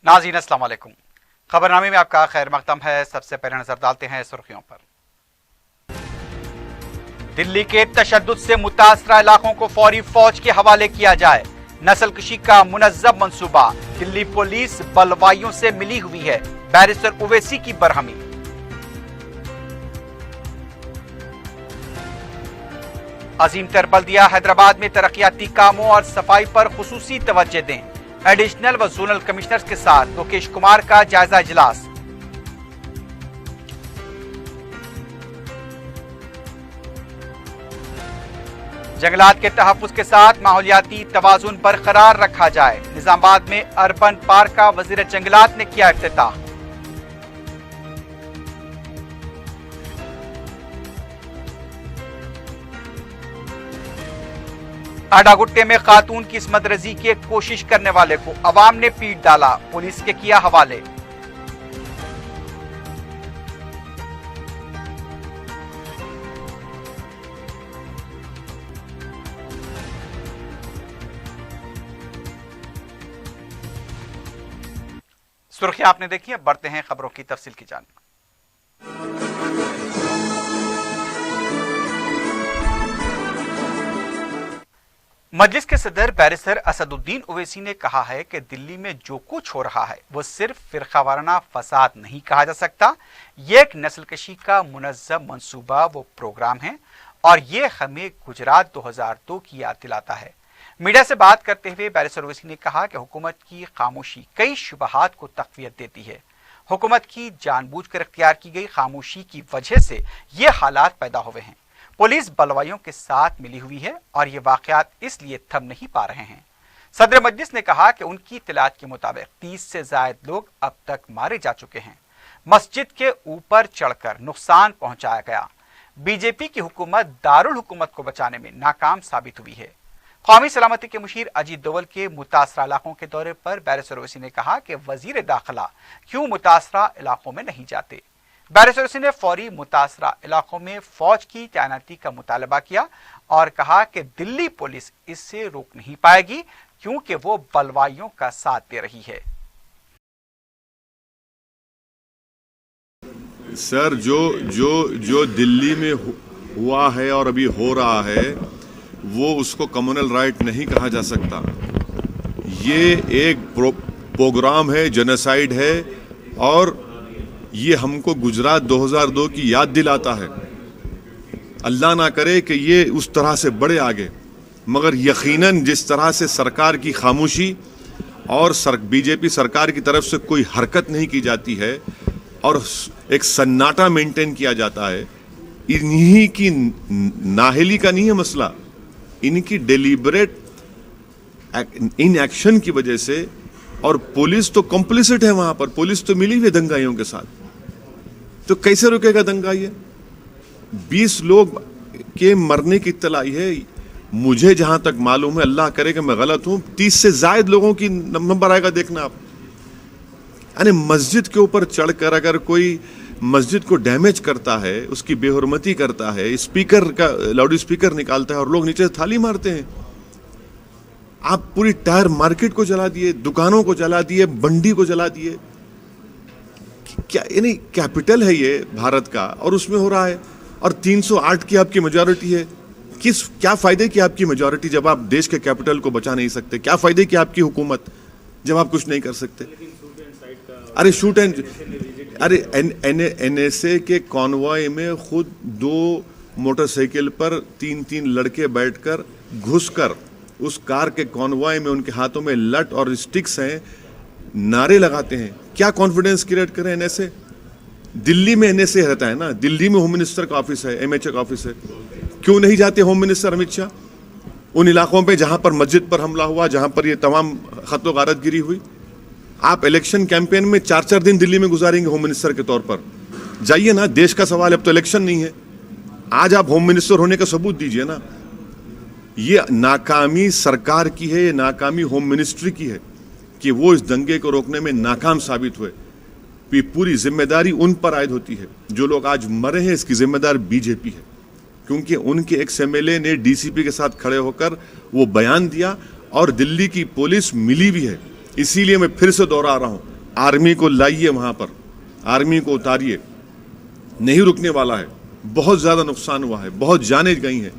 नाज़रीन अस्सलाम वालेकुम। खबरनामे में आपका खैर मकदम है। सबसे पहले नजर डालते हैं सुर्खियों पर। दिल्ली के तशद्दुद से मुतासरा इलाकों को फौरी फौज के हवाले किया जाए। नस्लकशी का मुनज़्ज़म मंसूबा। दिल्ली पुलिस बलवाइयों से मिली हुई है। बैरिस्टर ओवैसी की बरहमी। अजीम तर बल्दिया हैदराबाद में तरक्याती कामों और सफाई पर खुसूसी तवज्जो दें। एडिशनल व जोनल कमिश्नर्स के साथ लोकेश कुमार का जायजा इजलास। जंगलात के तहफ्फुज़ के साथ माहौलियाती तवाज़ुन बरकरार रखा जाए। निजामाबाद में अर्बन पार्क का वज़ीर जंगलात ने किया इफ्तिताह। अडागुट्टे में खातून की इस्मत रजी की कोशिश करने वाले को अवाम ने पीट डाला। पुलिस के किया हवाले। सुर्खियां आपने देखी, अब बढ़ते हैं खबरों की तफसील की जानिब। मजलिस के सदर बैरिस्टर असदुद्दीन ओवैसी ने कहा है कि दिल्ली में जो कुछ हो रहा है वो सिर्फ फिरकावाराना फसाद नहीं कहा जा सकता। ये एक नस्लकशी का मुनज़्ज़म मंसूबा वो प्रोग्राम है और ये हमें गुजरात 2002 की याद दिलाता है। मीडिया से बात करते हुए बैरिस्टर ओवैसी ने कहा कि हुकूमत की खामोशी कई शुबहात को तक़वियत देती है। हुकूमत की जानबूझकर इख्तियार की गई खामोशी की वजह से ये हालात पैदा हुए हैं। पुलिस बलवाइयों के साथ मिली हुई है और ये वाकयात इसलिए थम नहीं पा रहे हैं। सदर मजलिस ने कहा कि उनकी इत्तलात के मुताबिक 30 से ज़ायद लोग अब तक मारे जा चुके हैं। मस्जिद के ऊपर चढ़कर नुकसान पहुंचाया गया। बीजेपी की हुकूमत दारुल हुकूमत को बचाने में नाकाम साबित हुई है। कौमी सलामती के मुशीर अजीत दोवल के मुतासरा इलाकों के दौरे पर बैरिस्टर ओवैसी ने कहा कि वजीर दाखिला क्यों मुतासरा इलाकों में नहीं जाते। बैरिस्टर ओवैसी ने फौरी मुतासरा इलाकों में फौज की तैनाती का मुतालबा किया और कहा कि दिल्ली पुलिस इससे रोक नहीं पाएगी क्योंकि वो बलवाइयों का साथ दे रही है। सर, जो दिल्ली में हुआ है और अभी हो रहा है वो उसको कम्युनल राइट नहीं कहा जा सकता। ये एक प्रोग्राम है, जेनोसाइड है और ये हमको गुजरात 2002 की याद दिलाता है। अल्लाह ना करे कि ये उस तरह से बढ़े आगे, मगर यकीनन जिस तरह से सरकार की खामोशी और बीजेपी सरकार की तरफ से कोई हरकत नहीं की जाती है और एक सन्नाटा मेंटेन किया जाता है, इन्हीं की नाहली का नहीं है मसला, इनकी डेलिबरेट इन एक्शन की वजह से। और पुलिस तो कॉम्प्लिसिट है वहां पर, पुलिस तो मिली हुई दंगाइयों के साथ, तो कैसे रुकेगा दंगा? ये 20 लोग के मरने की इत्तला आई है। मुझे जहां तक मालूम है, अल्लाह करे कि मैं गलत हूं, 30 से ज्यादा लोगों की नंबर आएगा, देखना आप। यानी मस्जिद के ऊपर चढ़कर अगर कोई मस्जिद को डैमेज करता है, उसकी बेहुरमती करता है, स्पीकर का लाउड स्पीकर निकालता है और लोग नीचे थाली मारते हैं। आप पूरी टायर मार्केट को जला दिए, दुकानों को जला दिए, मंडी को जला दिए। क्या यानी कैपिटल है ये भारत का और उसमें हो रहा है, और 308 की आपकी मेजॉरिटी है। क्या फायदे की आपकी मेजॉरिटी जब आप देश के कैपिटल को बचा नहीं सकते? क्या फायदे की आपकी हुकूमत जब आप कुछ नहीं कर सकते? अरे शूट एंड अरे एनएसए के कॉन्वॉय में खुद 2 मोटरसाइकिल पर 3-3 लड़के बैठकर घुसकर उस कार के कॉन्वॉय में, उनके हाथों में लट और स्टिक्स हैं, नारे लगाते हैं। क्या कॉन्फिडेंस क्रिएट करें एनएसए? दिल्ली में एनएसए रहता है ना, दिल्ली में होम मिनिस्टर का ऑफिस है, एमएचए का ऑफिस है। क्यों नहीं जाते होम मिनिस्टर अमित शाह उन इलाकों पे जहां पर मस्जिद पर हमला हुआ, जहां पर ये तमाम खत्तो गारत गिरी हुई? आप इलेक्शन कैंपेन में 4-4 दिन दिल्ली में गुजारेंगे होम मिनिस्टर के तौर पर? जाइए ना, देश का सवाल, अब तो इलेक्शन नहीं है। आज आप होम मिनिस्टर होने का सबूत दीजिए ना। ये नाकामी सरकार की है, ये नाकामी होम मिनिस्ट्री की है कि वो इस दंगे को रोकने में नाकाम साबित हुए। पूरी जिम्मेदारी उन पर आयद होती है। जो लोग आज मरे हैं इसकी जिम्मेदार बीजेपी है, क्योंकि उनके एक्स एमएलए ने डीसीपी के साथ खड़े होकर वो बयान दिया और दिल्ली की पुलिस मिली भी है। इसीलिए मैं फिर से दोहरा रहा हूं, आर्मी को लाइए वहां पर, आर्मी को उतारिए, नहीं रुकने वाला है। बहुत ज्यादा नुकसान हुआ है, बहुत जाने गई हैं,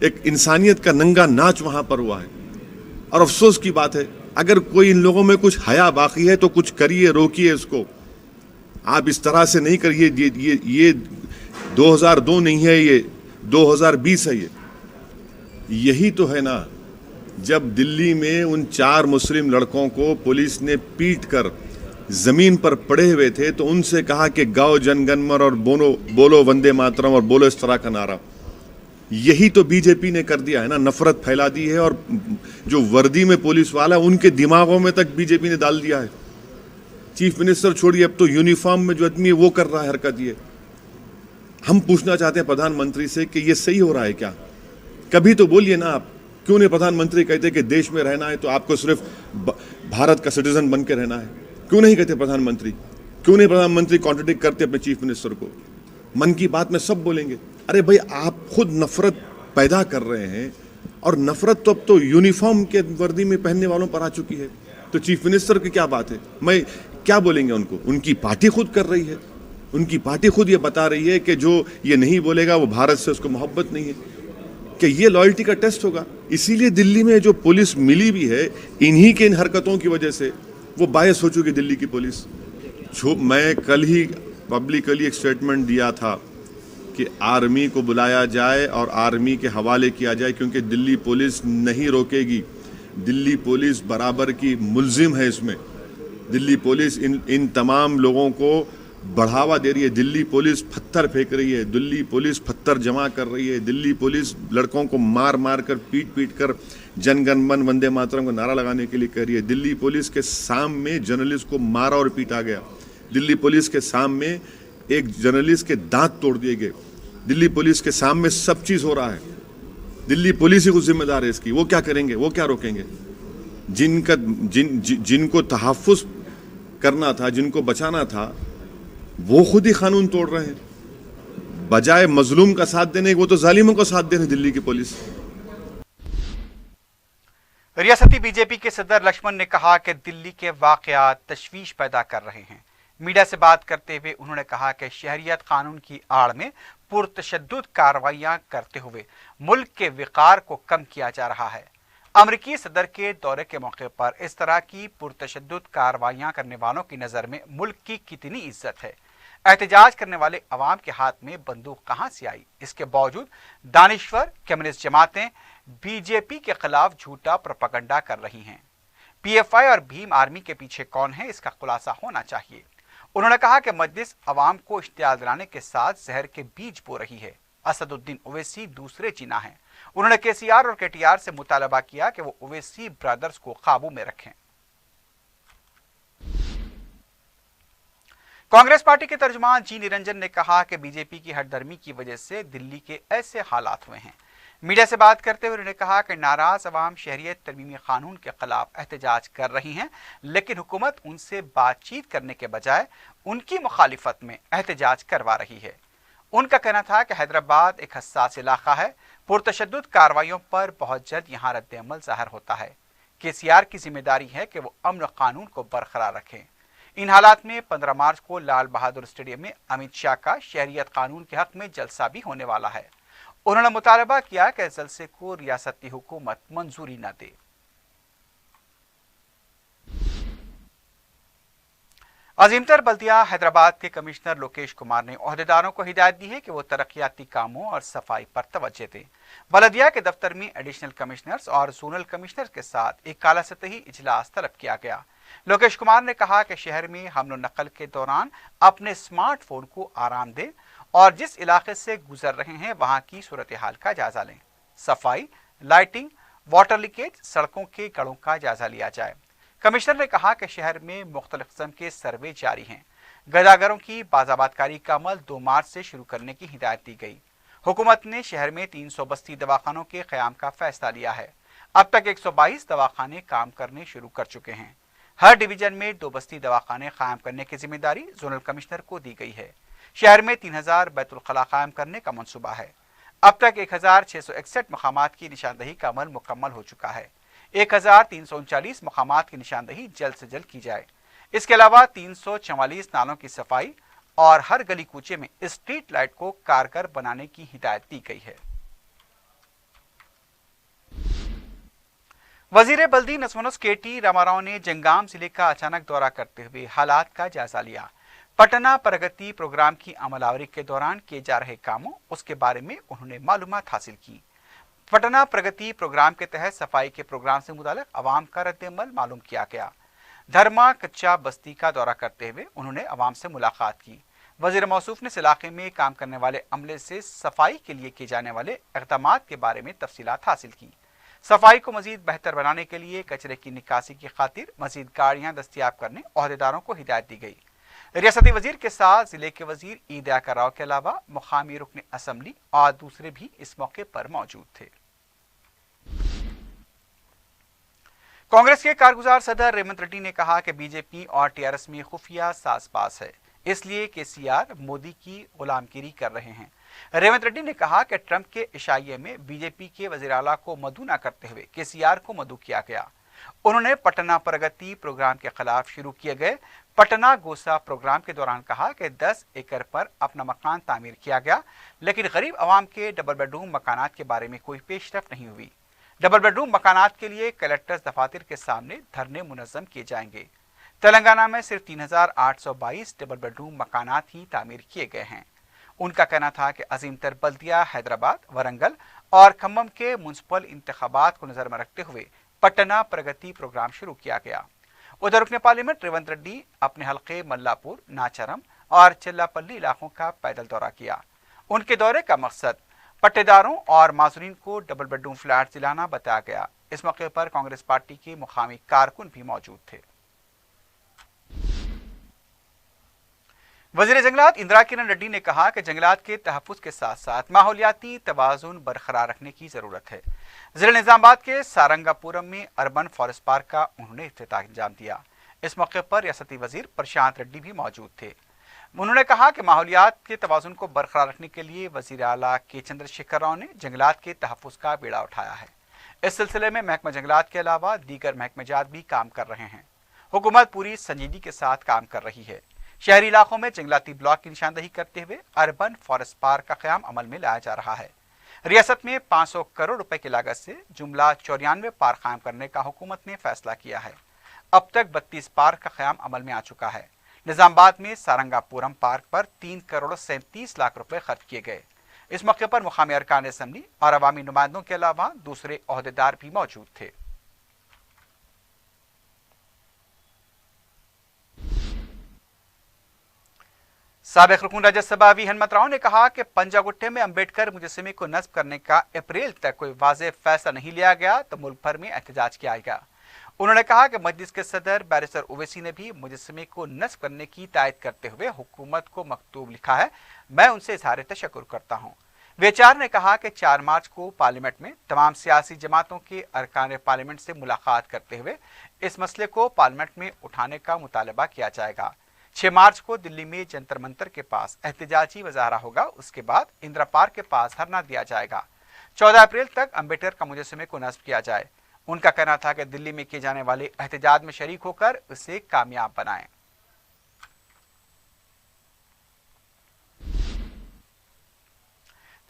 एक इंसानियत का नंगा नाच वहां पर हुआ है। और अफसोस की बात है, अगर कोई इन लोगों में कुछ हया बाकी है तो कुछ करिए, रोकिए इसको। आप इस तरह से नहीं करिए। ये 2002 नहीं है, ये 2020 है। यही तो है ना, जब दिल्ली में उन 4 मुस्लिम लड़कों को पुलिस ने पीट कर जमीन पर पड़े हुए थे तो उनसे कहा कि गाओ जनगणमन और बोलो वंदे मातरम और बोलो इस तरह का नारा। यही तो बीजेपी ने कर दिया है ना, नफरत फैला दी है। और जो वर्दी में पुलिस वाला उनके दिमागों में तक बीजेपी ने डाल दिया है। चीफ मिनिस्टर छोड़िए, अब तो यूनिफॉर्म में जो आदमी है वो कर रहा है हरकत। ये हम पूछना चाहते हैं प्रधानमंत्री से कि ये सही हो रहा है क्या? कभी तो बोलिए ना आप। क्यों नहीं प्रधानमंत्री कहते कि देश में रहना है तो आपको सिर्फ भारत का सिटीजन बन के रहना है? क्यों नहीं कहते प्रधानमंत्री? क्यों नहीं प्रधानमंत्री कॉन्ट्रडिक्ट करते अपने चीफ मिनिस्टर को? मन की बात में सब बोलेंगे। अरे भाई, आप खुद नफरत पैदा कर रहे हैं, और नफरत तो अब तो यूनिफॉर्म के वर्दी में पहनने वालों पर आ चुकी है। तो चीफ मिनिस्टर की क्या बात है? मैं क्या बोलेंगे उनको? उनकी पार्टी खुद कर रही है, उनकी पार्टी खुद ये बता रही है कि जो ये नहीं बोलेगा वो भारत से उसको मोहब्बत नहीं है, कि ये लॉयल्टी का टेस्ट होगा। इसीलिए दिल्ली में जो पुलिस मिली भी है, इन्हीं के इन हरकतों की वजह से वो बायस हो चुकी दिल्ली की पुलिस। मैं कल ही पब्लिकली एक स्टेटमेंट दिया था कि आर्मी को बुलाया जाए और आर्मी के हवाले किया जाए, क्योंकि दिल्ली पुलिस नहीं रोकेगी। दिल्ली पुलिस बराबर की मुल्जिम है इसमें। दिल्ली पुलिस इन तमाम लोगों को बढ़ावा दे रही है। दिल्ली पुलिस पत्थर फेंक रही है, दिल्ली पुलिस पत्थर जमा कर रही है, दिल्ली पुलिस लड़कों को मार मार कर पीट कर जनगणमन वंदे मातरम को नारा लगाने के लिए कह रही है। दिल्ली पुलिस के सामने जर्नलिस्ट को मारा और पीटा गया। दिल्ली पुलिस के सामने एक जर्नलिस्ट के दांत तोड़ दिए गए। दिल्ली पुलिस के सामने सब चीज हो रहा है। दिल्ली पुलिस ही कुछ जिम्मेदार है इसकी। वो क्या करेंगे? वो क्या रोकेंगे? जिनको तहफ्फुज करना था, जिनको बचाना था, वो खुद ही कानून तोड़ रहे हैं। बजाय मजलूम का साथ देने वो तो जालिमों का साथ दे रहे दिल्ली की पुलिस। रियासती बीजेपी के सदर लक्ष्मण ने कहा कि दिल्ली के वाकयात तशवीश पैदा कर रहे हैं। मीडिया से बात करते हुए उन्होंने कहा कि शहरियत कानून की आड़ में पुरतशद्दुद कार्रवाइयां करते हुए मुल्क के विकार को कम किया जा रहा है। अमरीकी सदर के दौरे के मौके पर इस तरह की पुरतशद्दुद कार्रवाइयां करने वालों की नजर में मुल्क की कितनी इज्जत है? एहतजाज करने वाले अवाम के हाथ में बंदूक कहां से आई? इसके बावजूद दानिश्वर कम्युनिस्ट जमातें बीजेपी के खिलाफ झूठा प्रोपेगेंडा कर रही हैं। पीएफआई और भीम आर्मी के पीछे कौन है, इसका खुलासा होना चाहिए। उन्होंने कहा कि मजलिस अवाम को इश्तियाल दिलाने के साथ जहर के बीज बो रही है। असदुद्दीन ओवैसी दूसरे जिना हैं। उन्होंने केसीआर और केटीआर से मुतालबा किया कि वो ओवैसी ब्रदर्स को काबू में रखें। कांग्रेस पार्टी के तर्जुमान जी निरंजन ने कहा कि बीजेपी की हठधर्मी की वजह से दिल्ली के ऐसे हालात हुए हैं। मीडिया से बात करते हुए उन्होंने कहा कि नाराज अवाम शहरियत तरमीमी कानून के खिलाफ एहतजाज कर रही हैं, लेकिन हुकूमत उनसे बातचीत करने के बजाय उनकी मुखालिफत में एहतजाज करवा रही है। उनका कहना था कि हैदराबाद एक हसास इलाका है, पुरतशद्दुद कार्रवाइयों पर बहुत जल्द यहाँ रद्द अमल ज़ाहिर होता है। केसीआर की जिम्मेदारी है कि वो अमन कानून को बरकरार रखें। इन हालात में 15 मार्च को लाल बहादुर स्टेडियम में अमित शाह का शहरियत कानून के हक में जलसा भी होने वाला है। उन्होंने मुतालबा किया कि जलसे को रियासती हुकूमत मंजूरी न दे। अजीमतर बल्दिया हैदराबाद के कमिश्नर लोकेश कुमार ने ओहदेदारों को हिदायत दी है कि वो तरक्याती कामों और सफाई पर तवज्जो दें। बल्दिया के दफ्तर में एडिशनल कमिश्नर्स और जोनल कमिश्नर के साथ एक काला सतही इजलास तलब किया गया। लोकेश कुमार ने कहा कि शहर में हमलो नकल के दौरान अपने स्मार्टफोन को आराम दें और जिस इलाके से गुजर रहे हैं वहां की सूरत हाल का जायजा लें। सफाई, लाइटिंग, वाटर लीकेज, सड़कों के गड़ों का जायजा लिया जाए। कमिश्नर ने कहा कि शहर में मुख्तलिफ किस्म के सर्वे जारी हैं। गदागरों की बाजाबादकारी का अमल 2 मार्च से शुरू करने की हिदायत दी गई। हुकूमत ने शहर में 300 बस्ती दवाखानों के क़याम का फैसला लिया है। अब तक 122 दवाखाने काम करने शुरू कर चुके हैं। हर डिवीजन में 2 बस्ती दवाखाने कायम करने की जिम्मेदारी जोनल कमिश्नर को दी गई है। शहर में 3000 बैतुल खला कायम करने का मंसूबा है। अब तक 1661 मकामात की निशानदही का अमल मुकम्मल हो चुका है। 1339 मकामात की निशानदही जल्द से जल्द की जाए। इसके अलावा 344 नालों की सफाई और हर गली कूचे में स्ट्रीट लाइट को कारगर बनाने की हिदायत दी गई है। वजीर बल्दी नसमनस केटी रामाराव ने जंगाम जिले का अचानक दौरा करते हुए हालात का जायजा लिया। पटना प्रगति प्रोग्राम की अमलावरी के दौरान किए जा रहे कामों उसके बारे में उन्होंने मालूमात हासिल की। पटना प्रगति प्रोग्राम के तहत सफाई के प्रोग्राम से मुताल्लिक अवाम का रद्द-ए-अमल मालूम किया गया। धर्मा कच्चा बस्ती का दौरा करते हुए उन्होंने अवाम से मुलाकात की। वजीर मौसूफ ने इस इलाके में काम करने वाले अमले से सफाई के लिए किए जाने वाले इक़दामात के बारे में तफसीलात हासिल की। सफाई को मजीद बेहतर बनाने के लिए कचरे की निकासी की खातिर मजीद गाड़ियां दस्तियाब करने ओहदेदारों को हिदायत दी गई। रियासती वजीर के साथ जिले के वजीर ई दयाकर राव के अलावा मुकामी रुकन असम्बली और दूसरे भी इस मौके पर मौजूद थे। कांग्रेस के कारगुजार सदर रेवंत रेड्डी ने कहा कि बीजेपी और टीआरएस में खुफिया साज़बाज है, इसलिए केसीआर मोदी की गुलामगिरी कर रहे हैं। रेवंत रेड्डी ने कहा कि ट्रंप के इशाइये में बीजेपी के वज़ीर आला को मदऊ न करते हुए केसीआर को मदऊ किया गया। उन्होंने पटना प्रगति प्रोग्राम के खिलाफ शुरू किए गए पटना गोसा प्रोग्राम के दौरान कहा कि 10 एकड़ पर अपना मकान तामीर किया गया, लेकिन गरीब आवाम के डबल बेडरूम मकानात के बारे में कोई पेशरफ नहीं हुई। डबल बेडरूम मकानात के लिए कलेक्टर्स दफातर के सामने धरने मुनज़्ज़म किए जाएंगे। तेलंगाना में सिर्फ 3822 डबल बेडरूम मकानात ही तामीर किए गए हैं। उनका कहना था कि अजीम तर बल्दिया हैदराबाद, वरंगल और खम्मम के म्युनिसिपल इंतखाबात को नजर में रखते हुए पटना प्रगति प्रोग्राम शुरू किया गया। उधर रुकने पार्लियामेंट रेवंत रेड्डी अपने हल्के मल्लापुर, नाचरम और चिल्लापल्ली इलाकों का पैदल दौरा किया। उनके दौरे का मकसद पट्टेदारों और माजूरीन को डबल बेडरूम फ्लैट दिलाना बताया गया। इस मौके पर कांग्रेस पार्टी के मुकामी कारकुन भी मौजूद थे। वजीर जंगलात इंदिरा किरण रेड्डी ने कहा कि जंगलात के तहफ्फुज़ के साथ साथ माहौलियाती तवाज़ुन बरकरार रखने की जरूरत है। जिला निजामाबाद के सारंगापुरम में अर्बन फॉरेस्ट पार्क का उन्होंने इफ्तिताह अंजाम दिया। इस मौके पर रियासती वजीर प्रशांत रेड्डी भी मौजूद थे। उन्होंने कहा कि माहौलियात के तवाज़ुन को बरकरार रखने के लिए वजीर आला के चंद्रशेखर राव ने जंगलात के तहफ्फुज़ का बीड़ा उठाया है। इस सिलसिले में महकमा जंगलात के अलावा दीगर महकमेजात भी काम कर रहे हैं। हुकूमत पूरी संजीदगी के साथ काम कर रही है। शहरी इलाकों में जंगलाती ब्लॉक की निशानदही करते हुए अर्बन फॉरेस्ट पार्क का क़याम अमल में लाया जा रहा है। रियासत में 500 करोड़ रुपए की लागत से जुमला 94 पार्क कायम करने का हुकूमत ने फैसला किया है। अब तक 32 पार्क का क़याम अमल में आ चुका है। निजामाबाद में सारंगापुरम पार्क पर 3 करोड़ 37 लाख रुपए खर्च किए गए। इस मौके पर मुकामी अरकान असम्बली और अवामी नुमाइंदों के अलावा दूसरे ओहदेदार भी मौजूद थे। साबिक रुकन राज्यसभा वी हनुमत राव ने कहा कि पंजागुट्टे में अंबेडकर मुजस्समे को नस्ब करने का अप्रैल तक कोई वाज़ेह फैसला नहीं लिया गया तो मुल्क भर में एहतजाज किया जाएगा। उन्होंने कहा कि मजलिस के सदर बैरिस्टर ओवैसी ने भी मुजस्समे को नस्ब करने की तायद करते हुए हुकूमत को मकतूब लिखा है। मैं उनसे इज़हार तशक्कुर करता हूँ। वेचार ने कहा कि 4 मार्च को पार्लियामेंट में तमाम सियासी जमातों के अरकान पार्लियामेंट से मुलाकात करते हुए इस मसले को पार्लियामेंट में उठाने का मुतालबा किया जाएगा। 6 मार्च को दिल्ली में जंतर मंतर के पास एहतजाजी मुजाहरा होगा। उसके बाद इंदिरा पार्क के पास धरना दिया जाएगा। 14 अप्रैल तक अंबेडकर का मुजस्समे को नस्ब किया जाए। उनका कहना था कि दिल्ली में किए जाने वाले एहतजाज में शरीक होकर उसे कामयाब बनाएं।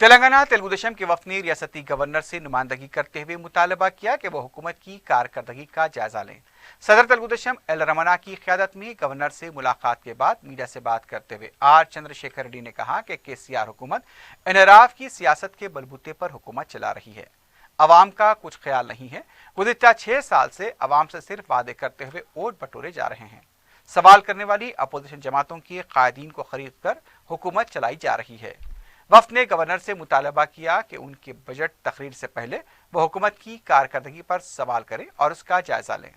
तेलंगाना तेलुगु देशम के वफद ने रियासती गवर्नर से नुमाइंदगी करते हुए मुतालबा किया कि वह हुकूमत की कारकर्दगी का जायजा लें। सदर तेलुगु देशम एल रमना की क़यादत में गवर्नर से मुलाकात के बाद मीडिया से बात करते हुए आर चंद्रशेखर रेड्डी ने कहा कि केसीआर हुकूमत इनराफ की सियासत के बलबूते पर हुकूमत चला रही है। अवाम का कुछ ख्याल नहीं है। गुज़िश्ता 6 साल से अवाम से सिर्फ वादे करते हुए वोट बटोरे जा रहे हैं। सवाल करने वाली अपोजिशन जमातों के कायदीन को खरीद कर हुकूमत चलाई जा रही है। वफ्द ने गवर्नर से मुतालबा किया कि उनके बजट तकरीर से पहले वह हुकूमत की कारकर्दगी पर सवाल करें और उसका जायजा लें।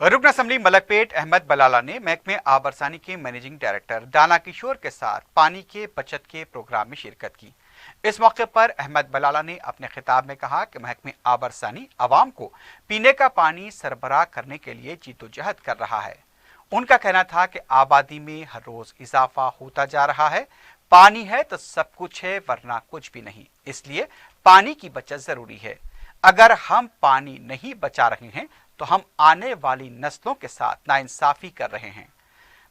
रुकन असम्बली मलकपेट अहमद बलाला ने महकमे आबरसानी के मैनेजिंग डायरेक्टर दाना किशोर के साथ पानी के बचत के प्रोग्राम में शिरकत की। इस मौके पर अहमद बलाला ने अपने खिताब में कहा कि महकमे आबरसानी आवाम को पीने का पानी सरबराह करने के लिए जीतोजहद कर रहा है। उनका कहना था कि आबादी में हर रोज इजाफा होता जा रहा है। पानी है तो सब कुछ है, वरना कुछ भी नहीं। इसलिए पानी की बचत जरूरी है। अगर हम पानी नहीं बचा रहे हैं तो हम आने वाली नस्लों के साथ नाइंसाफी कर रहे हैं।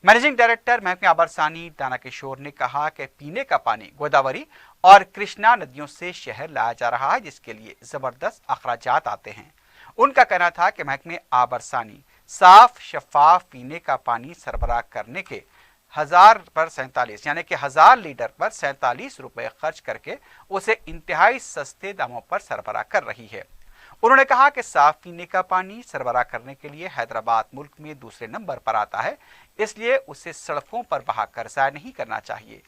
मैनेजिंग डायरेक्टर महकमे आबरसानी दाना किशोर ने कहा कि पीने का पानी गोदावरी और कृष्णा नदियों से शहर लाया जा रहा है, जिसके लिए जबरदस्त अखराजात आते हैं। उनका कहना था कि महकमे आबरसानी साफ शफाफ पीने का पानी सरबराह करने के 1000 लीटर पर 47 रुपए खर्च करके उसे इंतहाई सस्ते दामों पर सरबराह कर रही है। उन्होंने कहा कि साफ पीने का पानी सरबराह करने के लिए हैदराबाद मुल्क में दूसरे नंबर पर आता है, इसलिए उसे सड़कों पर बहाकर ज़ाया नहीं करना चाहिए।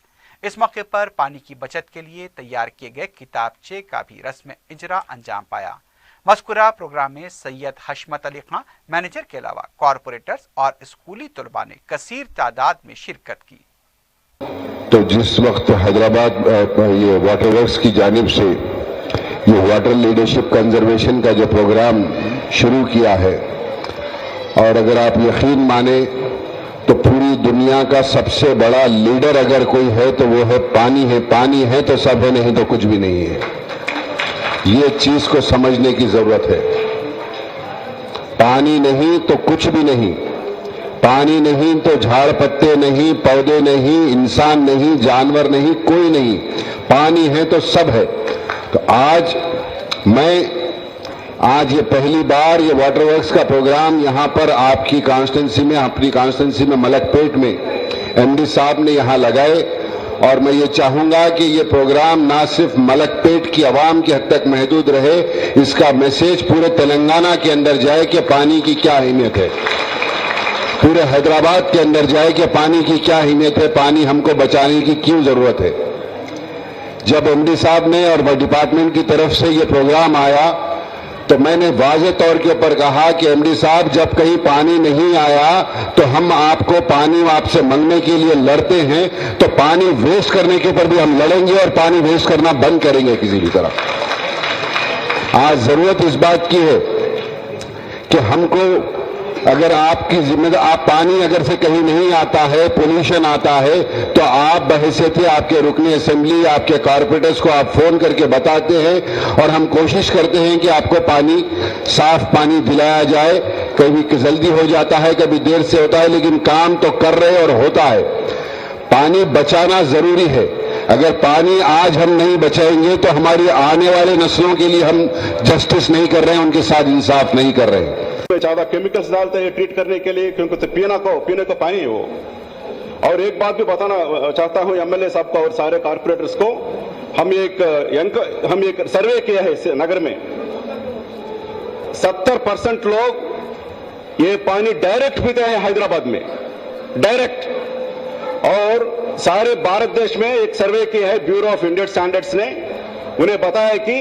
इस मौके पर पानी की बचत के लिए तैयार किए गए किताबचे का भी रस्म इजरा अंजाम पाया। मज़कूरा प्रोग्राम में सैयद हशमत अली खां मैनेजर के अलावा कॉरपोरेटर्स और स्कूली तलबा ने कसीर तादाद में शिरकत की। तो जिस वक्त हैदराबाद ये वाटर वर्क्स की जानिब से ये वाटर लीडरशिप कंजर्वेशन का जो प्रोग्राम शुरू किया है, और अगर आप यकीन माने तो पूरी दुनिया का सबसे बड़ा लीडर अगर कोई है तो वो है पानी है। पानी है तो सब है, नहीं तो कुछ भी नहीं है। ये चीज को समझने की जरूरत है। पानी नहीं तो कुछ भी नहीं, पानी नहीं तो झाड़ पत्ते नहीं, पौधे नहीं, इंसान नहीं, जानवर नहीं, कोई नहीं। पानी है तो सब है। तो आज ये पहली बार ये वाटर वर्क्स का प्रोग्राम यहाँ पर आपकी कॉन्स्टिट्यूंसी में, अपनी कॉन्स्टिट्यूंसी में मलकपेट में एमडी साहब ने यहाँ लगाए, और मैं ये चाहूंगा कि ये प्रोग्राम ना सिर्फ मलकपेट की आवाम के हद तक महदूद रहे, इसका मैसेज पूरे तेलंगाना के अंदर जाए कि पानी की क्या अहमियत है, पूरे हैदराबाद के अंदर जाए कि पानी की क्या अहमियत है, पानी हमको बचाने की क्यों जरूरत है। जब एमडी साहब ने और डिपार्टमेंट की तरफ से ये प्रोग्राम आया तो मैंने वाज़ेह तौर के ऊपर कहा कि एमडी साहब, जब कहीं पानी नहीं आया तो हम आपको पानी आपसे मांगने के लिए लड़ते हैं, तो पानी वेस्ट करने के ऊपर भी हम लड़ेंगे और पानी वेस्ट करना बंद करेंगे किसी भी तरह। आज जरूरत इस बात की है कि हमको, अगर आपकी जिम्मेदारी, आप पानी अगर से कहीं नहीं आता है, पोल्यूशन आता है, तो आप बहैसियत आपके रुकने असेंबली, आपके कॉर्पोरेटर्स को आप फोन करके बताते हैं, और हम कोशिश करते हैं कि आपको पानी, साफ पानी दिलाया जाए। कभी जल्दी हो जाता है, कभी देर से होता है, लेकिन काम तो कर रहे और होता है। पानी बचाना जरूरी है। अगर पानी आज हम नहीं बचाएंगे तो हमारी आने वाले नस्लों के लिए हम जस्टिस नहीं कर रहे हैं, उनके साथ इंसाफ नहीं कर रहे हैं। ज्यादा केमिकल्स डालते हैं ट्रीट करने के लिए, क्योंकि तो पीने को पानी हो। और एक बात भी बताना चाहता हूं एमएलए साहब को और सारे कॉर्पोरेटर्स को, हम एक सर्वे किया है नगर में, 70% लोग ये पानी डायरेक्ट पीते हैं हैदराबाद में, डायरेक्ट। और सारे भारत देश में एक सर्वे किया है ब्यूरो ऑफ इंडियन स्टैंडर्ड्स ने, उन्हें बताया कि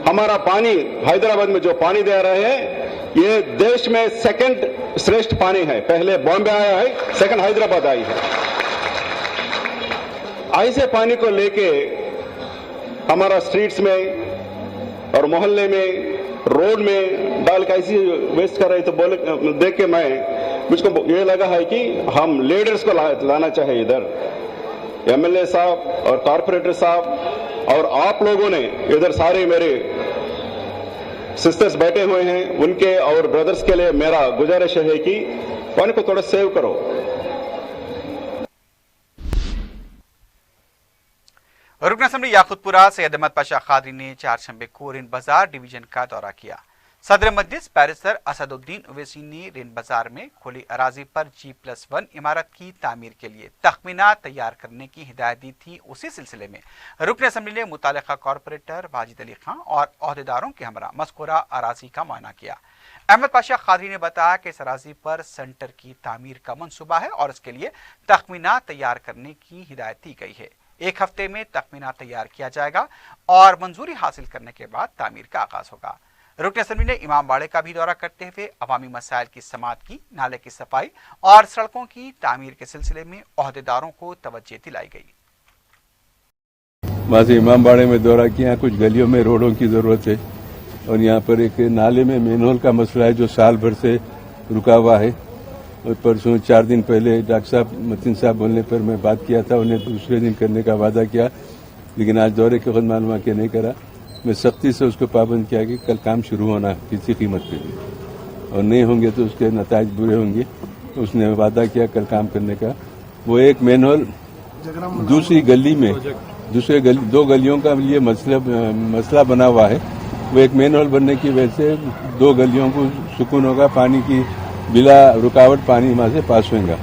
हमारा पानी हैदराबाद में जो पानी दे रहे हैं, ये देश में सेकंड श्रेष्ठ पानी है। पहले बॉम्बे आया है, सेकंड हैदराबाद आई है। ऐसे पानी को लेके हमारा स्ट्रीट्स में और मोहल्ले में, रोड में डाल के ऐसी वेस्ट कर रहे, तो देख के मुझको ये लगा है कि हम लीडर्स को लाना चाहिए इधर। एमएलए साहब और कॉर्पोरेटर साहब और आप लोगों ने इधर, सारे मेरे सिस्टर्स बैठे हुए हैं, उनके और ब्रदर्स के लिए मेरा गुजारिश है कि पानी को थोड़ा सेव करो। रुकन असेंबली याकूतपुरा सैयद अहमद पाशा खादरी ने चारशंबे को रेन बाजार डिवीजन का दौरा किया। सदर मजलिस बैरिस्टर असदुद्दीन ओवैसी ने रेन बाजार में खुली अराजी पर G+1 इमारत की तामीर के लिए तखमीना तैयार करने की हिदायत दी थी। उसी सिलसिले में रुकन असेंबली ने मुतालिका कॉरपोरेटर वाजिद अली खां और अहदेदारों के हमरा मज़कूरा अराजी का मुआयना किया। अहमद पाशा खादरी ने बताया कि इस अराजी पर सेंटर की तामीर का मंसूबा है और इसके लिए तखमीना तैयार करने की हिदायत दी गई है। 1 हफ्ते में तखमीना तैयार किया जाएगा और मंजूरी हासिल करने के बाद तामीर का आगाज होगा। रुकन असेंबली ने इमाम बाड़े का भी दौरा करते हुए अवामी मसाइल की समाअत की, नाले की सफाई और सड़कों की तामीर के सिलसिले में अहदेदारों को तवज्जो दिलाई गई। वहाँ से इमाम बाड़े में दौरा किया। कुछ गलियों में रोडों की जरूरत है और यहाँ पर एक नाले में मेनहोल का मसला है जो साल भर से रुका हुआ है। और परसों 4 दिन पहले डॉक्टर साहब मतीन साहब बोलने पर मैं बात किया था, उन्हें दूसरे दिन करने का वादा किया, लेकिन आज दौरे के खुद मालूम के नहीं करा। मैं सख्ती से उसको पाबंद किया कि कल काम शुरू होना है किसी कीमत पे भी, और नहीं होंगे तो उसके नताज बुरे होंगे। उसने वादा किया कल काम करने का। वो एक मैनहोल दूसरी गली में दो गलियों का ये मसला बना हुआ है। वो एक मैनहोल बनने की वजह से दो गलियों को सुकून होगा, पानी की बिला रुकावट पानी वहाँ से पास होगा।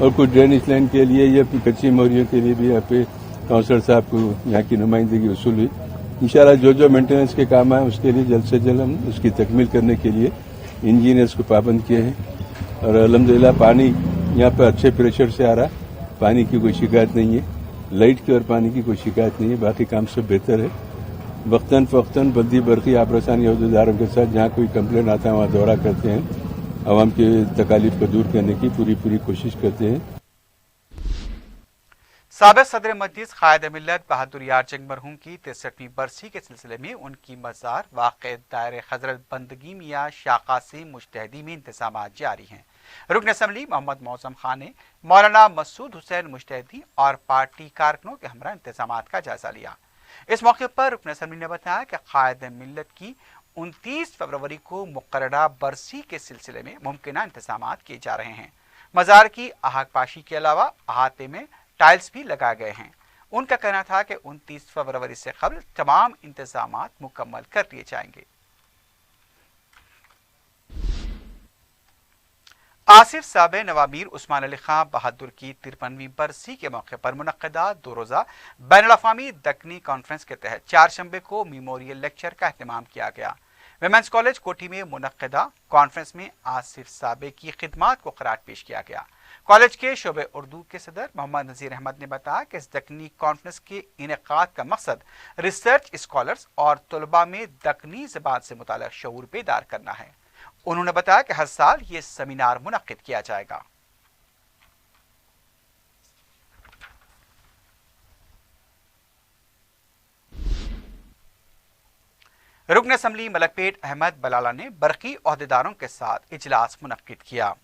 और कुछ ड्रेनेज लाइन के लिए या कच्ची मोहरियों के लिए भी यहाँ पे काउंसलर साहब को यहाँ की नुमाइंदगी वसूल हुई। इंशाल्लाह जो मेंटेनेंस के काम आए उसके लिए जल्द से जल्द हम उसकी तकमील करने के लिए इंजीनियर्स को पाबंद किए हैं। और अल्हम्दुलिल्लाह पानी यहाँ पर अच्छे प्रेशर से आ रहा है, पानी की कोई शिकायत नहीं है, लाइट की और पानी की कोई शिकायत नहीं है, बाकी काम सब बेहतर है। वक्तन फ़वक्तन बल्दी बरकी आबरसानी अहदेदारों के साथ जहाँ कोई कंप्लेंट आता है वहाँ दौरा करते हैं, आवाम की तकालीफ को दूर करने की पूरी कोशिश करते हैं। साबिक़ सदर मजलिस क़ायद मिल्लत बहादुर यार जंग मरहूम की 63वीं बरसी के सिलसिले में उनकी मज़ार वाक़े दायरे हज़रत बंदगी मियाँ शाखा से मुजतहिदी में इंतज़ाम जारी हैं। रुकन असम्बली मोहम्मद मौसम खान ने मौलाना मसूद हुसैन मुजतहिदी और पार्टी कारकुनों के हमरा इंतज़ामात का जायजा लिया। इस मौके पर रुकन असम्बली ने बताया कि क़ायद मिल्लत की 29 फरवरी को मुक़र्ररा बरसी के सिलसिले में मुमकिना इंतज़ामात किए जा रहे हैं। मज़ार की आहकपाशी के अलावा अहाते में टाइल्स भी लगाए गए हैं। उनका कहना था कि 29 फरवरी से कबल तमाम इंतजामात मुकम्मल कर लिए जाएंगे। आसिफ साबे नवामीर उस्मान अली खां बहादुर की 53वीं बरसी के मौके पर मुनक्किदा 2 रोज़ा बैनुल-अक़वामी दक्कनी कॉन्फ्रेंस के तहत 4 शंबे को मेमोरियल लेक्चर का एहतमाम किया गया। विमेंस कॉलेज कोठी में मुनक्किदा कॉन्फ्रेंस में आसिफ साबे की खिदमात को क़रार पेश किया गया। कॉलेज के शोबे उर्दू के सदर मोहम्मद नज़ीर अहमद ने बताया कि इस दक्कनी कॉन्फ्रेंस के इनेकाद का मकसद रिसर्च स्कॉलर्स और तलबा में दक्कनी ज़बान से मुताल्लिक़ शऊर बेदार करना है। उन्होंने बताया कि हर साल ये सेमिनार मुनक्किद किया जाएगा। रुकन असम्बली मलकपेट अहमद बलाला ने बरकी ओहदेदारों के साथ इजलास मुनक्किद किया।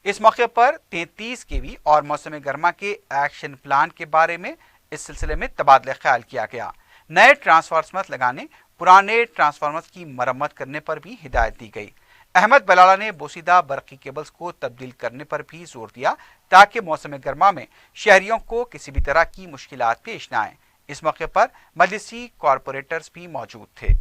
इस मौके पर 33 केवी और मौसम गर्मा के एक्शन प्लान के बारे में इस सिलसिले में तबादला ख्याल किया गया। नए ट्रांसफार्मर लगाने, पुराने ट्रांसफार्मर की मरम्मत करने पर भी हिदायत दी गई। अहमद बलाला ने बोसीदा बरकी केबल्स को तब्दील करने पर भी जोर दिया ताकि मौसम गर्मा में शहरियों को किसी भी तरह की मुश्किलात पेश न आए। इस मौके पर मजलिसी कॉरपोरेटर्स भी मौजूद थे।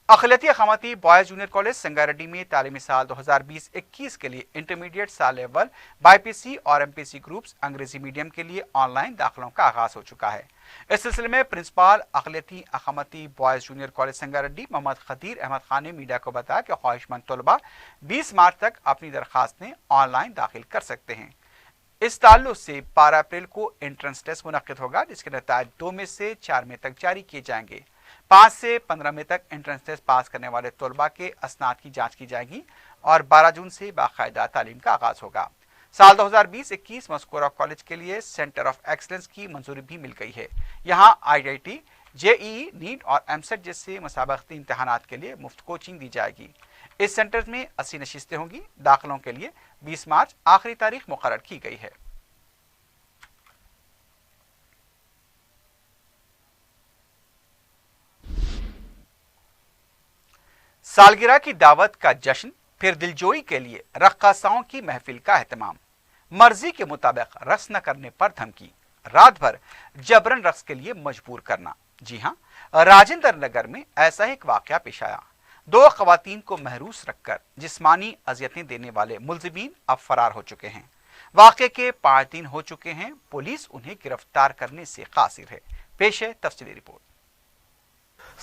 अक़लियती अक़ामती बॉयज़ जूनियर कॉलेज संगारेड्डी में तालीमी साल 2020-21 के लिए इंटरमीडिएट साल अव्वल बाईपीसी और एमपीसी ग्रुप्स अंग्रेजी मीडियम के लिए ऑनलाइन दाखिलों का आगाज हो चुका है। इस सिलसिले में प्रिंसिपाल अक़लियती अक़ामती boys junior college Sangareddy Mohammed Khadeer Ahmed Khan ने मीडिया को बताया कि ख्वाहिशमंद तलबा 20 मार्च तक अपनी दरखास्तें ऑनलाइन दाखिल कर सकते हैं। इस ताल्लुक से 12 अप्रैल को एंट्रेंस टेस्ट मुनक्किद होगा, जिसके नतीजे 2 में से 4 मई तक जारी किए जाएंगे। 5 से 15 मई तक एंट्रेंस टेस्ट पास करने वाले तलबा के असनाद की जांच की जाएगी और 12 जून से बाकायदा तालीम का आगाज होगा। साल 2020-21 मस्कूरा कॉलेज के लिए सेंटर ऑफ एक्सलेंस की मंजूरी भी मिल गई है। यहाँ IIT, JEE, नीट और एमसेट जैसे मुसाबकती इम्तहानात के लिए मुफ्त कोचिंग दी जाएगी। इस सेंटर में 80 नशिस्तें होंगी। दाखिलों के लिए 20 मार्च आखिरी तारीख मुकर्रर की गई है। सालगिरह की दावत का जश्न, फिर दिलजोई के लिए रक्कासाओं की महफिल का एहतमाम, मर्जी के मुताबिक रक्स न करने पर धमकी, रात भर जबरन रक्स के लिए मजबूर करना। जी हां, राजेंद्र नगर में ऐसा एक वाकया पेश आया। 2 खवातीन को महरूस रखकर जिस्मानी अजियतें देने वाले मुलजिमीन अब फरार हो चुके हैं। वाकये के 5 दिन हो चुके हैं। पुलिस उन्हें गिरफ्तार करने से कासिर है। पेश है तफसीली रिपोर्ट।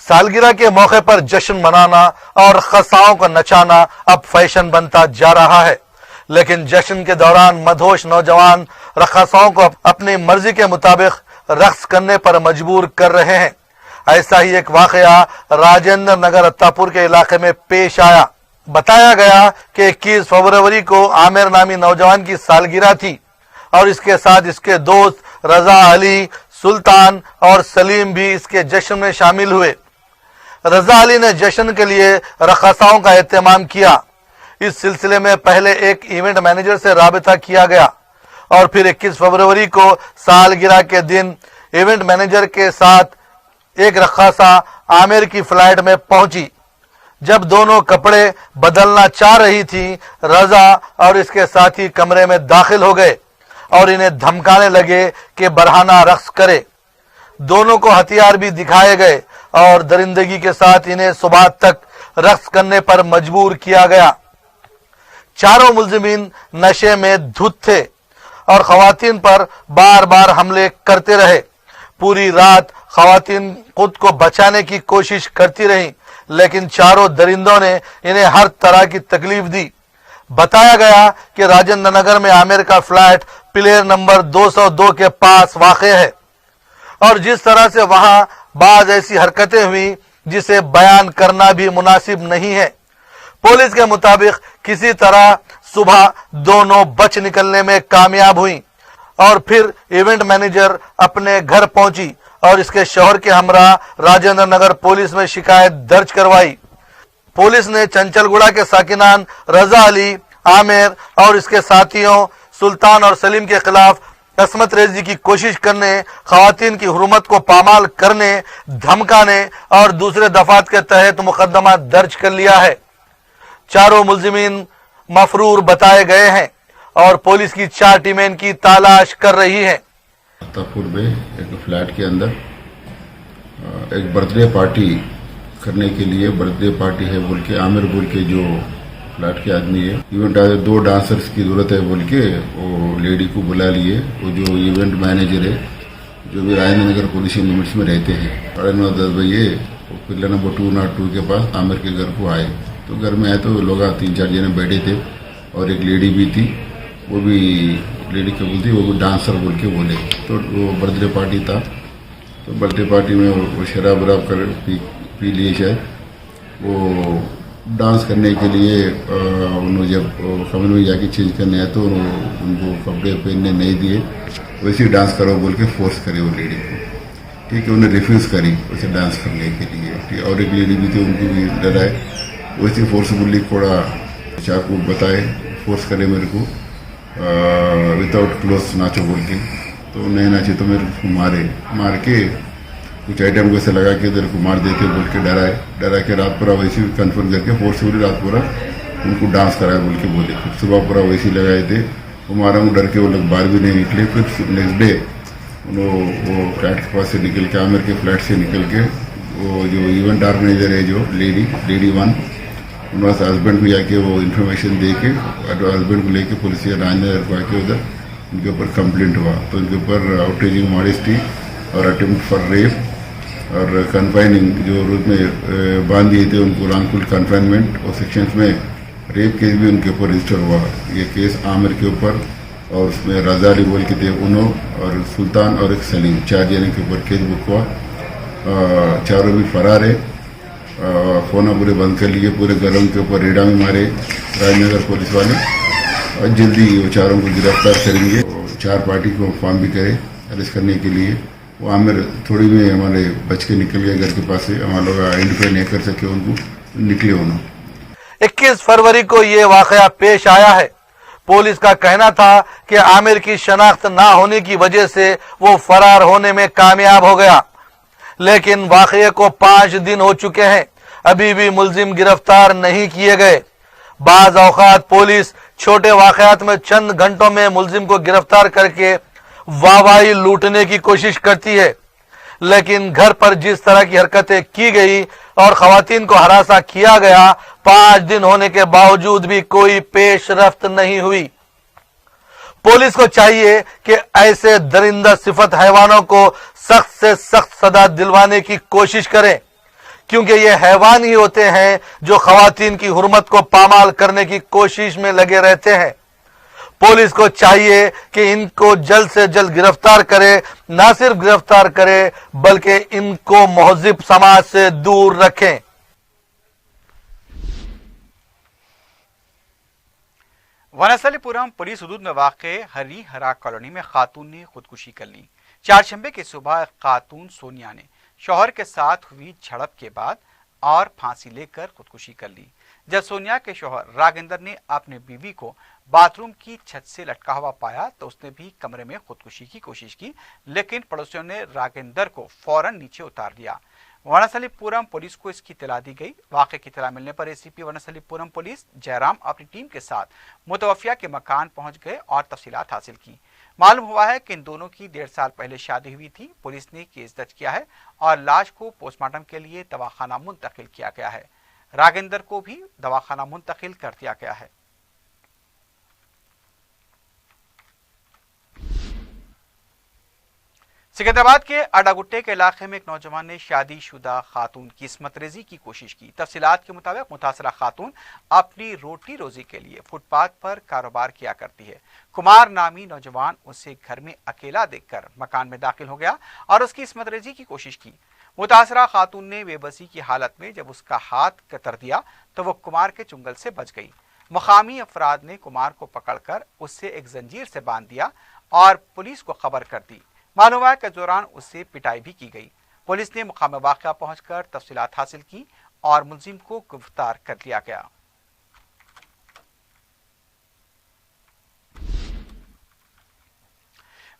सालगिरह के मौके पर जश्न मनाना और खसाओं को नचाना अब फैशन बनता जा रहा है, लेकिन जश्न के दौरान मदहोश नौजवान रक्साओं को अपनी मर्जी के मुताबिक रक्स करने पर मजबूर कर रहे हैं। ऐसा ही एक वाकया राजेंद्र नगर अत्तापुर के इलाके में पेश आया। बताया गया कि 21 फरवरी को आमिर नामी नौजवान की सालगिरह थी और इसके साथ इसके दोस्त रजा अली, सुल्तान और सलीम भी इसके जश्न में शामिल हुए। रजा अली ने जश्न के लिए रक्साओं का एहतमाम किया। इस सिलसिले में पहले एक इवेंट मैनेजर से राबता किया गया और फिर 21 फरवरी को सालगिरह के दिन इवेंट मैनेजर के साथ एक रक्कासा आमिर की फ्लाइट में पहुंची। जब दोनों कपड़े बदलना चाह रही थी, रजा और इसके साथी कमरे में दाखिल हो गए और इन्हें धमकाने लगे कि बरहाना रक्स करे। दोनों को हथियार भी दिखाए गए और दरिंदगी के साथ इन्हें सुबह तक रक्स करने पर मजबूर किया गया। चारों मुलजिमीन नशे में धुत थे और खवातीन पर बार बार हमले करते रहे। पूरी रात खवातीन खुद को बचाने की कोशिश करती रहीं, लेकिन चारों दरिंदों ने इन्हें हर तरह की तकलीफ दी। बताया गया कि राजेंद्र नगर में आमिर का फ्लैट पिलेर नंबर 202 के पास वाक़े है और जिस तरह से वहां बाज ऐसी हरकतें हुई जिसे बयान करना भी मुनासिब नहीं है। पुलिस के मुताबिक किसी तरह सुबह दोनों बच निकलने में कामयाब हुई और फिर इवेंट मैनेजर अपने घर पहुंची और इसके शौहर के हमरा राजेंद्र नगर पुलिस में शिकायत दर्ज करवाई। पुलिस ने चंचलगुड़ा के साकिनान रजा अली, आमिर और इसके साथियों सुल्तान और सलीम के खिलाफ कसमत रेजी की कोशिश करने, खवातीन की हुर्मत को पामाल करने, धमकाने और दूसरे दफात के तहत मुकदमा दर्ज कर लिया है। चारों मुलजिमीन मफरूर बताए गए हैं और पुलिस की 4 टीमें इनकी तलाश कर रही हैं। तापुर में एक फ्लैट के अंदर एक बर्थडे पार्टी करने के लिए, बर्थडे पार्टी है बोल के आमिर बोल के जो फ्लैट के आदमी है, इवेंट 2 डांसर्स की जरूरत है बोल के वो लेडी को बुला लिए। वो जो इवेंट मैनेजर है जो भी राजेंद्र नगर पुलिस लिमिट्स में रहते हैं, 9:30 बजे वो पिलर नंबर 202 के पास आमिर के घर को आए। तो घर में आए तो लोग 3-4 जने बैठे थे और एक लेडी भी थी। वो भी लेडी क्या बोलती, वो भी डांसर बोल के बोले। तो वो बर्थडे पार्टी था, तो बर्थडे पार्टी में वो शराब वराब कर पी लिए शायद। वो डांस करने के लिए उन्होंने जब कमरे में जाके चेंज करने आए तो उनको कपड़े पहनने नहीं दिए, वैसे ही डांस करो बोल के फोर्स करे वो लेडी को। ठीक है, उन्हें रिफ्यूज़ करी वैसे डांस करने के लिए। ठीक, और एक लेडी भी थी, उनको भी डराए, वैसे फोर्सफुली थोड़ा चाकू बताए, फोर्स करे मेरे को विदाउट क्लोथ नाचो बोल के। तो नहीं नाचे तो मेरे को मार के कुछ आइटम को ऐसे लगा के इधर को मार देते बोल के डरा के रात पूरा वैसे ही कन्फर्म करके फोर्सफुली रात पूरा उनको डांस कराया बोल के बोले। फिर सुबह पूरा वैसे ही लगाए थे, वो मारा डर के वो लोग बाहर भी नहीं निकले। फिर नेक्स्ट डे वो फ्लैट के पास से निकल के, आमिर के फ्लैट से निकल के, वो जो इवेंट ऑर्गेनाइजर है जो लेडी 1, उनके हस्बैंड को जाके वो इन्फॉर्मेशन दे के हस्बैंड को लेके पुलिस राजेंद्र को आके उधर उनके ऊपर कंप्लेंट हुआ। तो उनके ऊपर आउटरेजिंग मॉडेस्टी और अटेम्प्ट फॉर रेप और कन्फाइनिंग जो रूट में बांध दिए थे उनको, रॉन्गफुल कन्फाइनमेंट और सेक्शंस में रेप केस भी उनके ऊपर रजिस्टर हुआ। ये केस आमिर के ऊपर और उसमें रजा अली बोल के थे उन्हों और सुल्तान और एक सलीम, 4 जने के ऊपर केस बुक हुआ। चारों भी फरार है। फोना पूरे बंद कर लिए, पूरे गरम के ऊपर रेडा में मारे राजनगर पुलिस वाले और जल्दी वो चारों को गिरफ्तार करेंगे। 4 पार्टी को फॉर्म भी करे अरेस्ट करने के लिए। वो आमिर थोड़ी में हमारे बच के निकल गए घर के पास से, हमारे लोग आइडेंटिफाई नहीं कर सके उनको, निकले उन्होंने। 21 फरवरी को ये वाकया पेश आया है। पुलिस का कहना था कि आमिर की शनाख्त ना होने की वजह से वो फरार होने में कामयाब हो गया, लेकिन वाकये को 5 दिन हो चुके हैं, अभी भी मुलजिम गिरफ्तार नहीं किए गए। बाज औकात पुलिस छोटे वाकयात में चंद घंटों में मुलजिम को गिरफ्तार करके वाहवाही लूटने की कोशिश करती है, लेकिन घर पर जिस तरह की हरकतें की गई और खवातीन को हरासा किया गया, 5 दिन होने के बावजूद भी कोई पेशरफ्त नहीं हुई। पुलिस को चाहिए कि ऐसे दरिंदा सिफत हैवानों को सख्त से सख्त सजा दिलवाने की कोशिश करें, क्योंकि ये हैवान ही होते हैं जो खवातीन की हुर्मत को पामाल करने की कोशिश में लगे रहते हैं। पुलिस को चाहिए कि इनको जल्द से जल्द गिरफ्तार करे, ना सिर्फ गिरफ्तार करे बल्कि इनको महजिब समाज से दूर रखें। वनस्थलीपुरम पुलिस हदूद में वाक़े हरी हरा कॉलोनी में खातून ने खुदकुशी कर ली। 4 शंबे की सुबह खातून सोनिया ने शौहर के साथ हुई झड़प के बाद और फांसी लेकर खुदकुशी कर ली। जब सोनिया के शौहर रागिंदर ने अपने बीवी को बाथरूम की छत से लटका हुआ पाया तो उसने भी कमरे में खुदकुशी की कोशिश की, लेकिन पड़ोसियों ने रागिंदर को फौरन नीचे उतार दिया। वनस्थलीपुरम पुलिस को इसकी इत्तला दी गई। वाक़े की इत्तला मिलने पर एसीपी वनस्थलीपुरम पुलिस जयराम अपनी टीम के साथ मुतवफ़िया के मकान पहुंच गए और तफसीलात हासिल की। मालूम हुआ है कि इन दोनों की 1.5 साल पहले शादी हुई थी। पुलिस ने केस दर्ज किया है और लाश को पोस्टमार्टम के लिए दवाखाना मुंतकिल किया गया है। रागिंदर को भी दवाखाना मुंतकिल कर दिया गया है। सिकंदराबाद के अडागुट्टे के इलाके में एक नौजवान ने शादीशुदा खातून की इस्मत रेजी की कोशिश की। तफसीलात के मुताबिक मुतासरा खातून अपनी रोटी रोजी के लिए फुटपाथ पर कारोबार किया करती है। कुमार नामी नौजवान उसे घर में अकेला देखकर मकान में दाखिल हो गया और उसकी इस्मत रेजी की कोशिश की। मुतासरा खातून ने बेबसी की हालत में जब उसका हाथ कतर दिया तो वो कुमार के चुंगल से बच गई। मुकामी अफराद ने कुमार को पकड़कर उससे एक जंजीर से बांध दिया और पुलिस को खबर कर दी। मालूम है कि दौरान उससे पिटाई भी की गई। पुलिस ने मुकाम वाक़या पहुंचकर तफसीलात हासिल की और मुलजिम को गिरफ्तार कर लिया गया।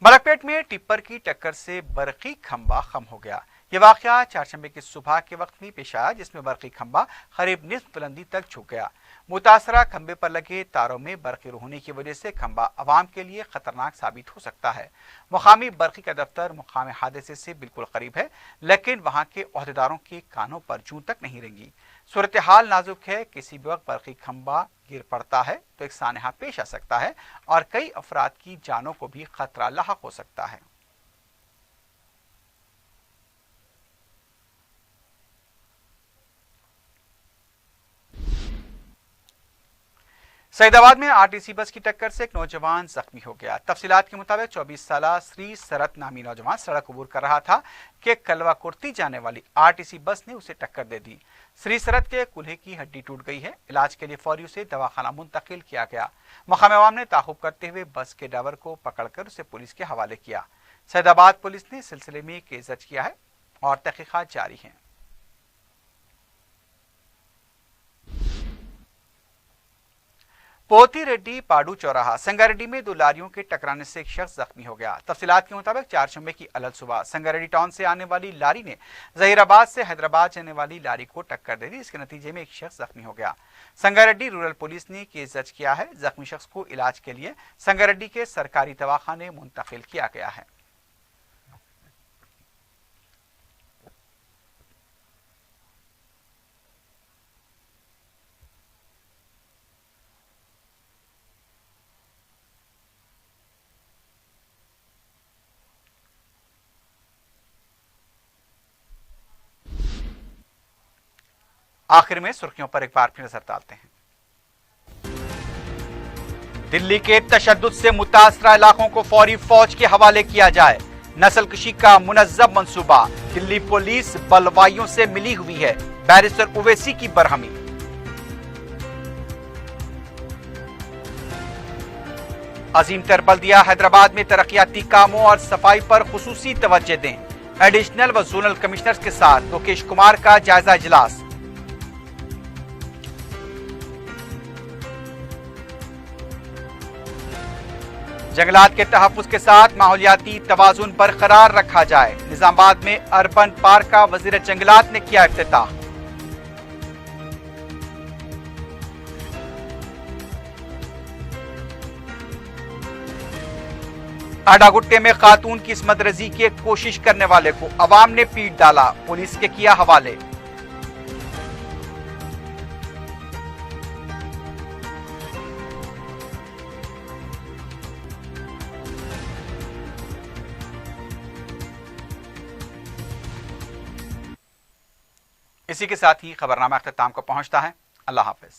मलकपेट में टिप्पर की टक्कर से बरकी खंबा खम हो गया। ये वाक़या चारशंबे की सुबह के वक्त में पेश आया, जिसमें बरकी खंबा करीब निस्फ बुलंदी तक झुक गया। मुतासरा खंबे पर लगे तारों में बरकी होने की वजह से खंबा अवाम के लिए खतरनाक साबित हो सकता है। मुकामी बरकी का दफ्तर मुकामी हादसे से बिल्कुल करीब है, लेकिन वहां के ओहदेदारों के कानों पर जूं तक नहीं रेंगी। सूरत हाल नाजुक है। किसी भी वक्त बरकी खंबा गिर पड़ता है तो एक सानहा पेश आ सकता है और कई अफराद की जानों को भी खतरा लाहक हो सकता है। सईदाबाद में आरटीसी बस की टक्कर से एक नौजवान जख्मी हो गया। तफसीलात के मुताबिक 24 साल श्री सरत नामी नौजवान सड़क अबूर कर रहा था कि कलवा कुर्ती जाने वाली आरटीसी बस ने उसे टक्कर दे दी। श्री सरत के कूल्हे की हड्डी टूट गई है। इलाज के लिए फौरी उसे दवाखाना मुंतकिल किया गया। मकामी अवाम ने ताक़ुब करते हुए बस के ड्राइवर को पकड़कर उसे पुलिस के हवाले किया। सईदाबाद पुलिस ने सिलसिले में केस दर्ज किया है और तहकीकात जारी है। पोती रेड्डी पाडू चौराहा संगारेड्डी में 2 लारियों के टकराने से एक शख्स जख्मी हो गया। तफसीलात के मुताबिक चारशंबे की अलग सुबह संगारेड्डी टाउन से आने वाली लारी ने जहीराबाद से हैदराबाद जाने वाली लारी को टक्कर दे दी। इसके नतीजे में एक शख्स जख्मी हो गया। संगारेड्डी रूरल पुलिस ने केस दर्ज किया है। जख्मी शख्स को इलाज के लिए संगारेड्डी के सरकारी दवाखाने मुंतकिल किया गया है। आखिर में सुर्खियों पर एक बार फिर नजर डालते हैं। दिल्ली के तशद्दुद से मुतासरा इलाकों को फौरी फौज के हवाले किया जाए। नस्लकशी का मुनज़्ज़म मंसूबा। दिल्ली पुलिस बलवाइयों से मिली हुई है। बैरिस्टर ओवैसी की बरहमी। अजीम तर बल्दिया हैदराबाद में तरक्याती कामों और सफाई पर खुसूसी तवज्जो दें। एडिशनल व जोनल कमिश्नर्स के साथ लोकेश कुमार का जायजा इजलास। जंगलात के तहफ्फुज के साथ माहौलियाती तवाजुन बरकरार रखा जाए। निजामाबाद में अर्बन पार्क का वजीर जंगलात ने किया इफ्तिताह। अडागुट्टे में खातून की इस्मत रजी की कोशिश करने वाले को अवाम ने पीट डाला। पुलिस के किया हवाले। इसी के साथ ही खबरनामा अख्ताम को पहुंचता है। अल्लाह हाफिज।